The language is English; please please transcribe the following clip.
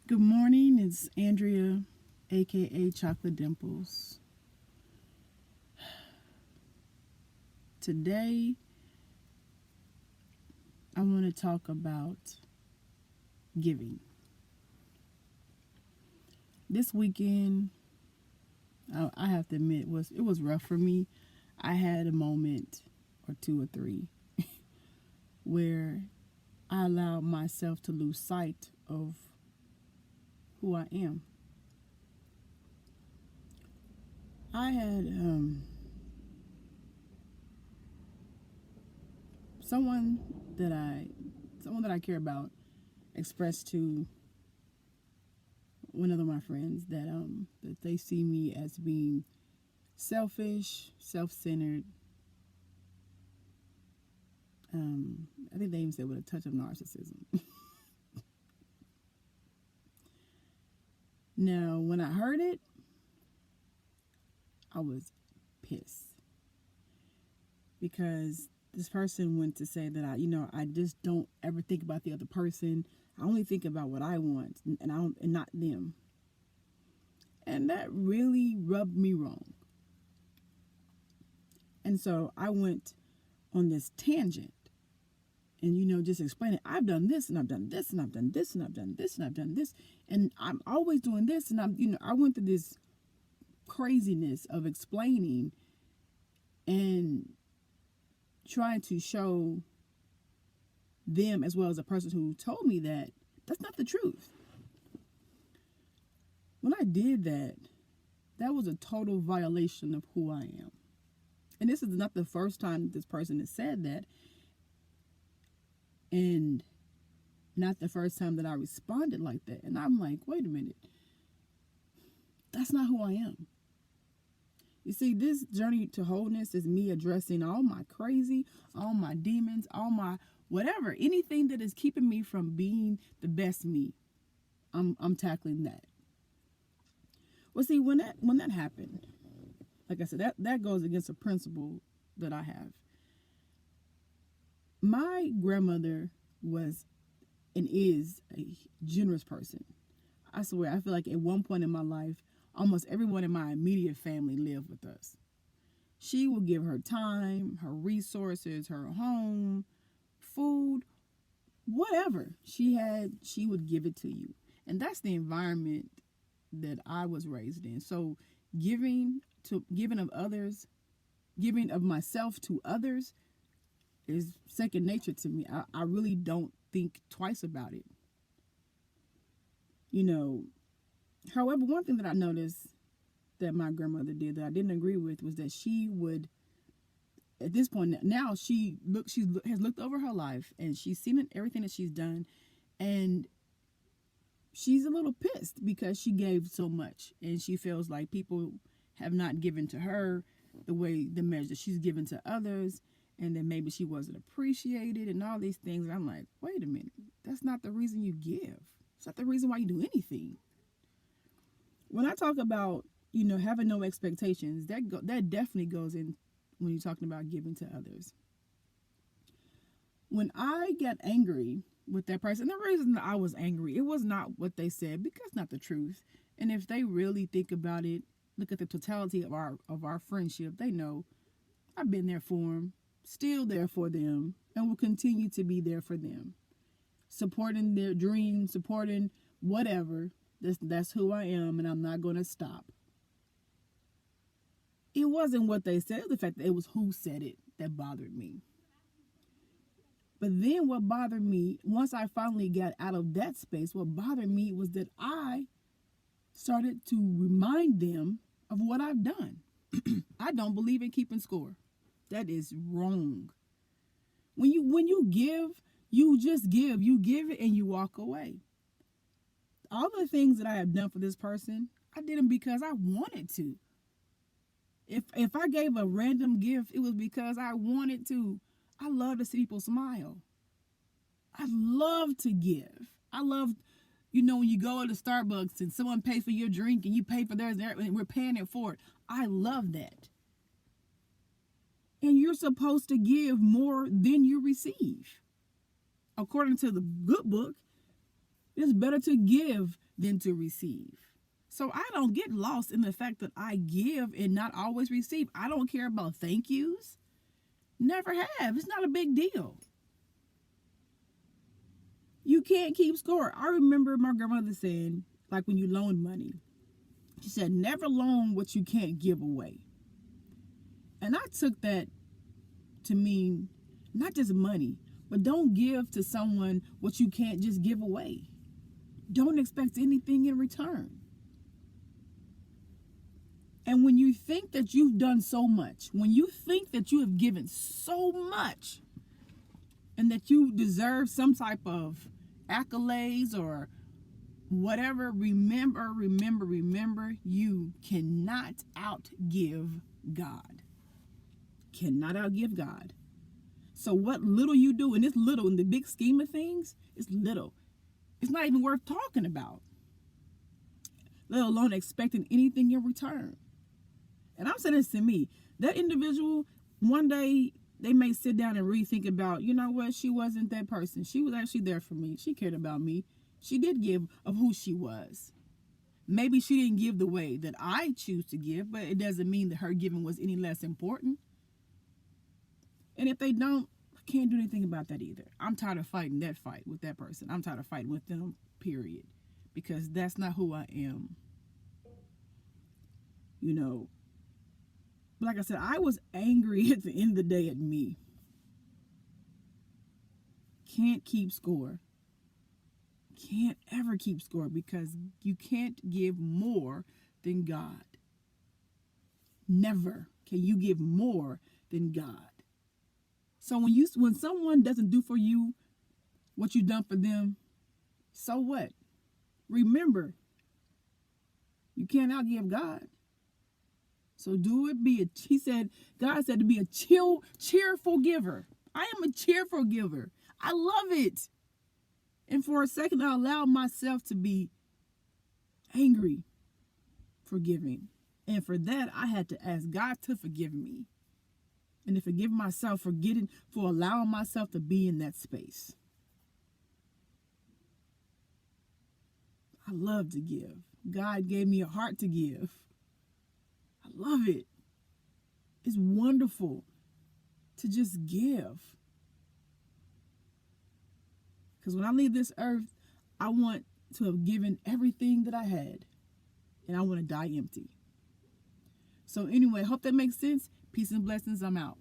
Good morning, it's Andrea, aka Chocolate Dimples. Today, I want to talk about giving. This weekend, I have to admit, it was rough for me. I had a moment or two or three where I allowed myself to lose sight of who I am. I had someone that I someone that I care about expressed to one of my friends that they see me as being selfish, self-centered. I think they even said with a touch of narcissism. Now, when I heard it, I was pissed because this person went to say that I just don't ever think about the other person. I only think about what I want, and not them. And that really rubbed me wrong. And so I went on this tangent and just explaining I've done this and I've done this and I've done this and I've done this and I've done this and I'm always doing this, and I went through this craziness of explaining and trying to show them, as well as the person who told me, that that's not the truth. When I did that, that was a total violation of who I am. And this is not the first time that this person has said that, and not the first time that I responded like that. And I'm like, wait a minute, that's not who I am. You see, this journey to wholeness is me addressing all my crazy, all my demons, all my whatever, anything that is keeping me from being the best me. I'm tackling that. Well, see, when that happened, like I said, that goes against a principle that I have. My grandmother was and is a generous person. I swear, I feel like at one point in my life, almost everyone in my immediate family lived with us. She would give her time, her resources, her home, food, whatever she would give it to you. And that's the environment that I was raised in. So giving of others, giving of myself to others is second nature to me. I really don't think twice about it. You know, However, one thing that I noticed that my grandmother did that I didn't agree with was that she would, at this point now, she has looked over her life and she's seen everything that she's done, and she's a little pissed because she gave so much and she feels like people have not given to her the measure she's given to others, and then maybe she wasn't appreciated and all these things. And I'm like, wait a minute, that's not the reason you give. It's not the reason why you do anything. When I talk about having no expectations, that definitely goes in when you're talking about giving to others. When I got angry with that person, the reason that I was angry, it was not what they said, because it's not the truth. And if they really think about it, look at the totality of our friendship, they know I've been there for them, still there for them, and will continue to be there for them, supporting their dreams, supporting whatever. That's who I am, and I'm not going to stop. It wasn't what they said. It was the fact that it was who said it that bothered me. But then what bothered me, once I finally got out of that space, what bothered me was that I started to remind them of what I've done. I don't believe in keeping score. That is wrong. When you give, you just give. You give it and you walk away. All the things that I have done for this person, I did them because I wanted to. If I gave a random gift, it was because I wanted to. I love to see people smile. I love to give. I love, when you go to Starbucks and someone pays for your drink and you pay for theirs and we're paying it forward. I love that. And you're supposed to give more than you receive. According to the good book, It's better to give than to receive. So I don't get lost in the fact that I give and not always receive. I don't care about thank yous. Never have. It's not a big deal. You can't keep score. I remember my grandmother saying, like when you loan money, she said, never loan what you can't give away. And I took that to mean not just money, but don't give to someone what you can't just give away. Don't expect anything in return. And when you think that you've done so much, when you think that you have given so much, and that you deserve some type of accolades or whatever, remember, you cannot outgive God. Cannot outgive God. So what little you do, and it's little in the big scheme of things, it's little. It's not even worth talking about, let alone expecting anything in return. And I'm saying this to me. That individual, one day, they may sit down and rethink about, you know what, she wasn't that person. She was actually there for me. She cared about me. She did give of who she was. Maybe she didn't give the way that I choose to give, but it doesn't mean that her giving was any less important. And if they don't, I can't do anything about that either. I'm tired of fighting that fight with that person. I'm tired of fighting with them, period. Because that's not who I am. You know, but like I said, I was angry at the end of the day at me. Can't keep score. Can't ever keep score because you can't give more than God. Never can you give more than God. So when someone doesn't do for you what you've done for them, so what? Remember, you can't outgive God. So do it. God said to be a cheerful giver. I am a cheerful giver. I love it. And for a second, I allowed myself to be angry for giving. And for that, I had to ask God to forgive me. And to forgive myself for allowing myself to be in that space. I love to give. God gave me a heart to give. I love it. It's wonderful to just give. Because when I leave this earth, I want to have given everything that I had. And I want to die empty. So anyway, hope that makes sense. Peace and blessings. I'm out.